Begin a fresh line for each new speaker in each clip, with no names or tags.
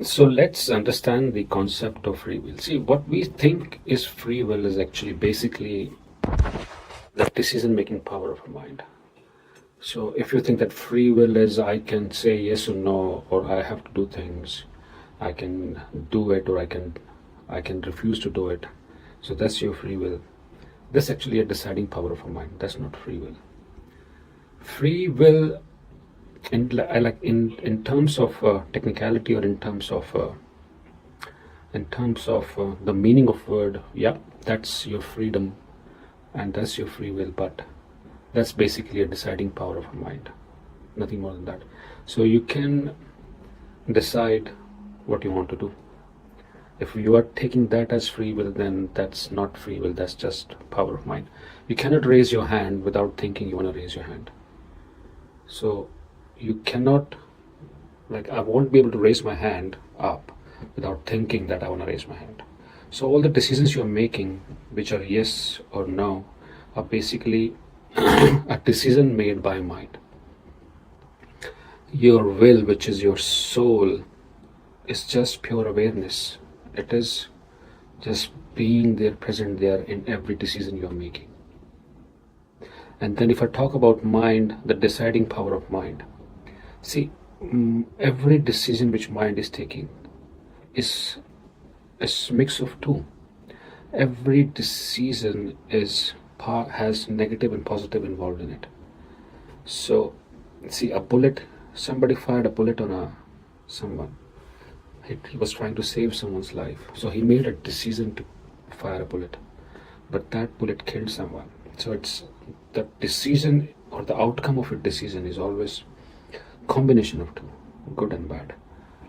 So let's understand the concept of free will. See, what we think is free will is actually basically the decision making power of a mind. So if you think that free will is I can say yes or no, or I have to do things, I can do it or I can refuse to do it. So that's your free will. That's actually a deciding power of a mind. That's not free will. Free will in terms of technicality, or in terms of the meaning of word, yeah, that's your freedom and that's your free will, but that's basically a deciding power of a mind, nothing more than that. So you can decide what you want to do. If you are taking that as free will, then that's not free will, that's just power of mind. You cannot raise your hand without thinking you want to raise your hand. So you cannot, like, I won't be able to raise my hand up without thinking that I want to raise my hand. So all the decisions you're making, which are yes or no, are basically a decision made by mind. Your will, which is your soul, is just pure awareness. It is just being there, present there in every decision you're making. And then if I talk about mind, the deciding power of mind. See, every decision which mind is taking is a mix of two. Every decision has negative and positive involved in it. So, see, a bullet, somebody fired a bullet on someone. He was trying to save someone's life. So he made a decision to fire a bullet. But that bullet killed someone. So it's the decision, or the outcome of a decision is always combination of two, good and bad.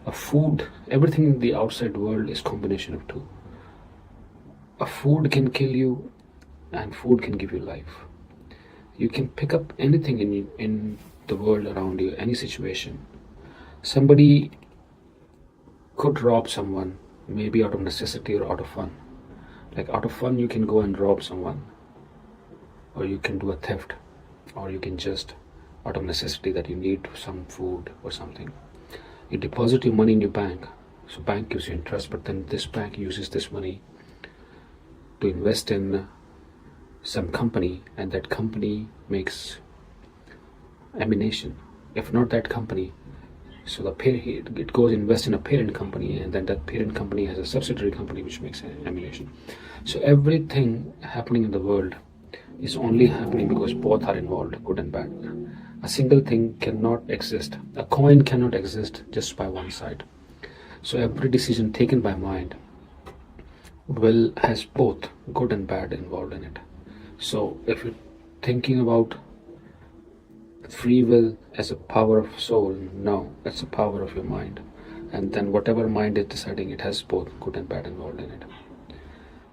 A food, everything in the outside world is combination of two. A food can kill you and food can give you life. You can pick up anything in the world around you, any situation. Somebody could rob someone, maybe out of necessity or out of fun. Like, out of fun you can go and rob someone, or you can do a theft, or you can just out of necessity that you need some food or something. You deposit your money in your bank, so bank gives you interest, but then this bank uses this money to invest in some company, and that company makes emanation. If not that company, so it goes invest in a parent company, and then that parent company has a subsidiary company which makes emanation. So everything happening in the world is only happening because both are involved, good and bad. A single thing cannot exist. A coin cannot exist just by one side. So every decision taken by mind has both good and bad involved in it. So if you're thinking about free will as a power of soul, no, it's a power of your mind. And then whatever mind is deciding, it has both good and bad involved in it.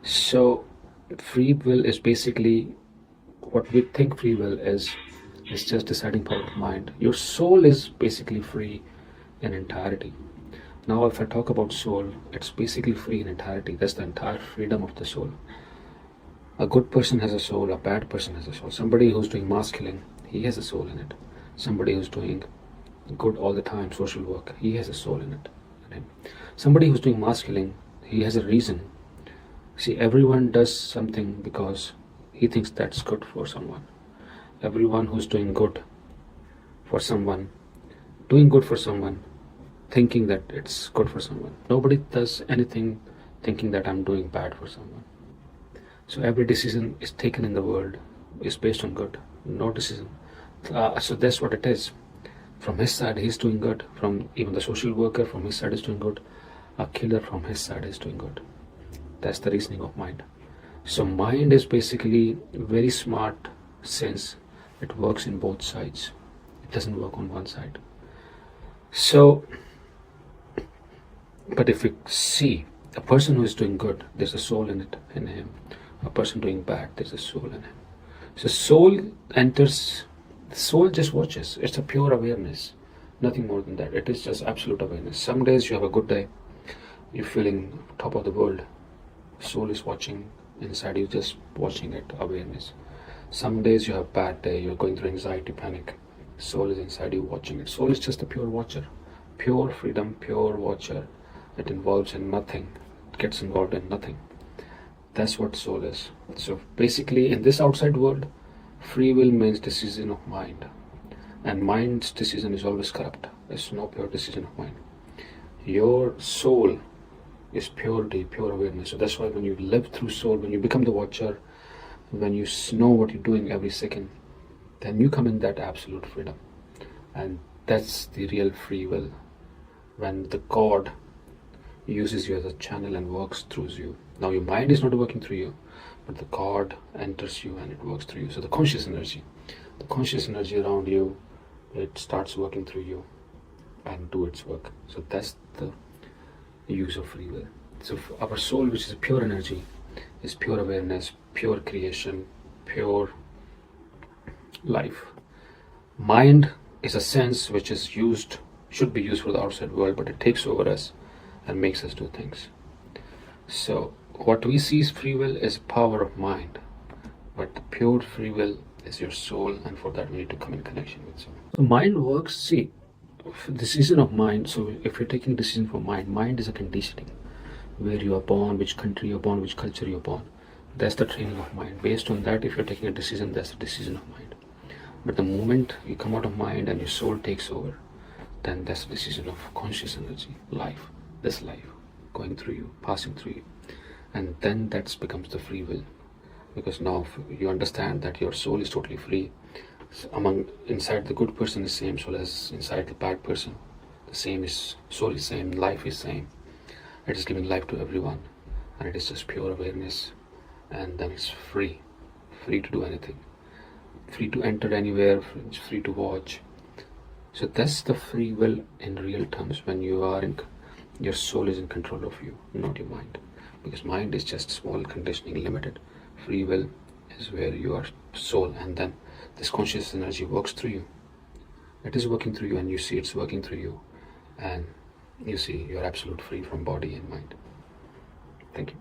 So free will is basically what we think free will is just deciding power of mind. Your soul is basically free in entirety. Now if I talk about soul, it's basically free in entirety. That's the entire freedom of the soul. A good person has a soul, a bad person has a soul. Somebody who's doing mass killing, he has a soul in it. Somebody who's doing good all the time, social work, he has a soul in it. Somebody who's doing mass killing, he has a reason. See, everyone does something because he thinks that's good for someone. Everyone who's doing good for someone, thinking that it's good for someone. Nobody does anything thinking that I'm doing bad for someone. So every decision is taken in the world is based on good. No decision. So that's what it is. From his side, he's doing good. From even the social worker, from his side is doing good. A killer from his side is doing good. That's the reasoning of mind. So mind is basically very smart, since it works in both sides. It doesn't work on one side. So, but if we see a person who is doing good, there's a soul in him. A person doing bad, there's a soul in him. So soul just watches. It's a pure awareness, nothing more than that. It is just absolute awareness. Some days you have a good day, you're feeling top of the world. Soul is watching inside you, just watching it, awareness. Some days you have a bad day, you're going through anxiety, panic. Soul is inside you watching it. Soul is just a pure watcher, pure freedom, pure watcher. It involves in nothing. It gets involved in nothing. That's what soul is. So basically, in this outside world, free will means decision of mind, and mind's decision is always corrupt. It's no pure decision of mind. Your soul is purity, pure awareness. So that's why when you live through soul, when you become the watcher, when you know what you're doing every second, then you come in that absolute freedom. And that's the real free will. When the God uses you as a channel and works through you. Now your mind is not working through you, but the God enters you and it works through you. So the conscious energy around you, it starts working through you and do its work. So that's the use of free will. So our soul, which is pure energy, is pure awareness, pure creation, pure life. Mind is a sense which is used, should be used for the outside world, but it takes over us and makes us do things. So what we see as free will is power of mind, but the pure free will is your soul, and for that we need to come in connection with soul. So mind works, see, decision of mind. So if you're taking decision for mind is a conditioning. Where you are born, which country you're born, which culture you're born. That's the training of mind. Based on that, if you're taking a decision, that's the decision of mind. But the moment you come out of mind and your soul takes over, then that's the decision of conscious energy, life, this life, going through you, passing through you. And then that becomes the free will. Because now you understand that your soul is totally free. Inside the good person is same soul as inside the bad person. The same is, soul is same, life is same. It is giving life to everyone, and it is just pure awareness, and then it's free to do anything, free to enter anywhere, free to watch. So that's the free will in real terms, when you are in, your soul is in control of you, not your mind, because mind is just small, conditioning, limited. Free will is where you are soul, and then this conscious energy works through you. It is working through you, and you see it's working through you, and you see you're absolute free from body and mind. Thank you.